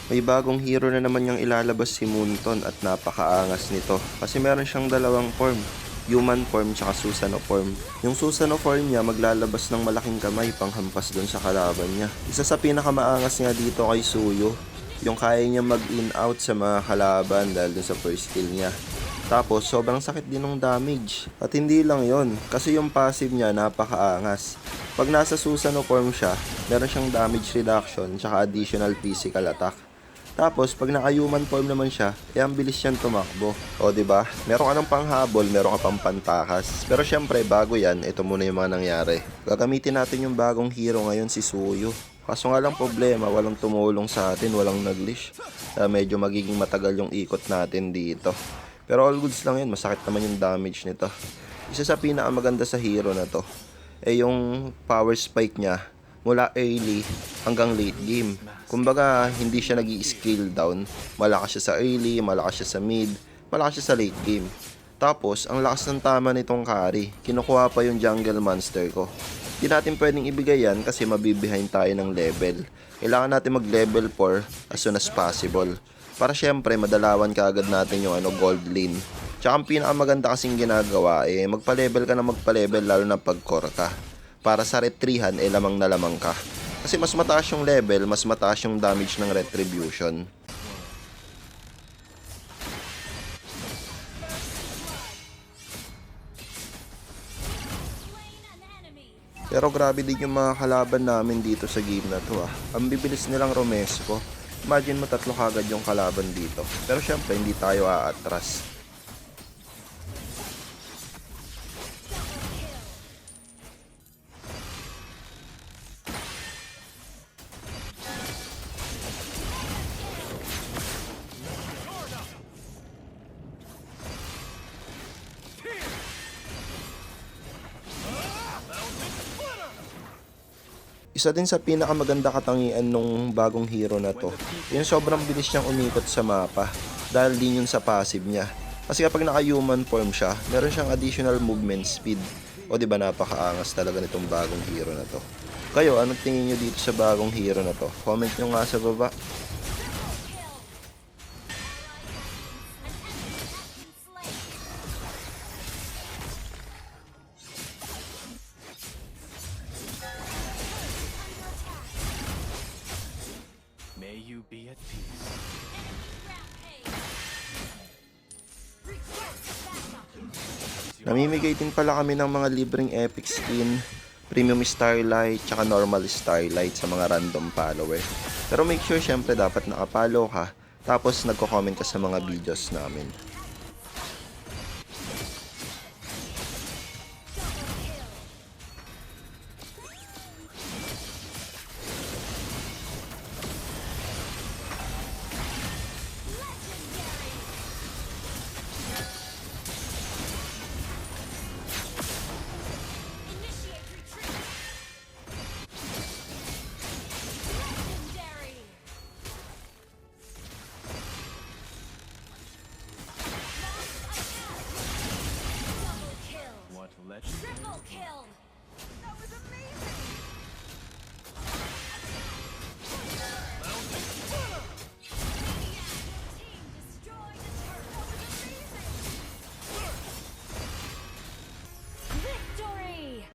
May bagong hero na naman niyang ilalabas si Moonton at napakaangas nito kasi meron siyang dalawang form, human form tsaka Susano form. Yung Susano form niya maglalabas ng malaking kamay panghampas dun sa kalaban niya. Isa sa pinakamaangas niya dito kay Suyo, yung kaya niya mag-in out sa mga kalaban dahil dun sa first skill niya. Tapos sobrang sakit din ng damage. At hindi lang yon, kasi yung passive niya napakaangas. Pag nasa Susano form siya, meron siyang damage reduction tsaka additional physical attack. Tapos, pag naka-human form naman siya, ang bilis siyang tumakbo. O, diba? Meron ka ng panghabol, meron ka pang pantakas. Pero syempre, bago yan, ito muna yung mga nangyari. Gagamitin natin yung bagong hero ngayon, si Suyo. Kaso nga lang problema, walang tumulong sa atin, walang nag-leash. Medyo magiging matagal yung ikot natin dito. Pero all goods lang yun, masakit naman yung damage nito. Isa sa pinakamaganda sa hero na to, yung power spike niya mula early hanggang late game. Kumbaga, hindi siya nag-i-scale down. Malakas siya sa early, malakas siya sa mid, malakas siya sa late game. Tapos, ang lakas ng tama nitong carry. Kinukuha pa yung jungle monster ko. Hindi natin pwedeng ibigay yan kasi mabibehind tayo ng level. Kailangan natin mag-level 4 as soon as possible. Para syempre, madalawan kaagad natin yung gold lane. Tsaka ang pinakamaganda kasing ginagawa, magpa-level ka na magpa-level lalo na pag core ka. Para sa retrihan, lamang na lamang ka. Kasi mas mataas yung level, mas mataas yung damage ng retribution. Pero grabe din yung mga kalaban namin dito sa game na to. Ang bibilis nilang Romesco. Imagine mo 3 kagad yung kalaban dito. Pero syempre hindi tayo aatras. Isa din sa pinakamaganda katangian nung bagong hero na to, yung sobrang bilis niyang umikot sa mapa dahil din yun sa passive niya. Kasi kapag naka-human form siya, meron siyang additional movement speed. O diba napakaangas talaga nitong bagong hero na to. Kayo, anong tingin nyo dito sa bagong hero na to? Comment nyo nga sa baba. May you be at peace. Namimigay din pala kami ng mga libreng epic skin, premium starlight, tsaka normal starlight sa mga random follower. Pero make sure syempre dapat nakapollow ka, tapos nagko-comment ka sa mga videos namin.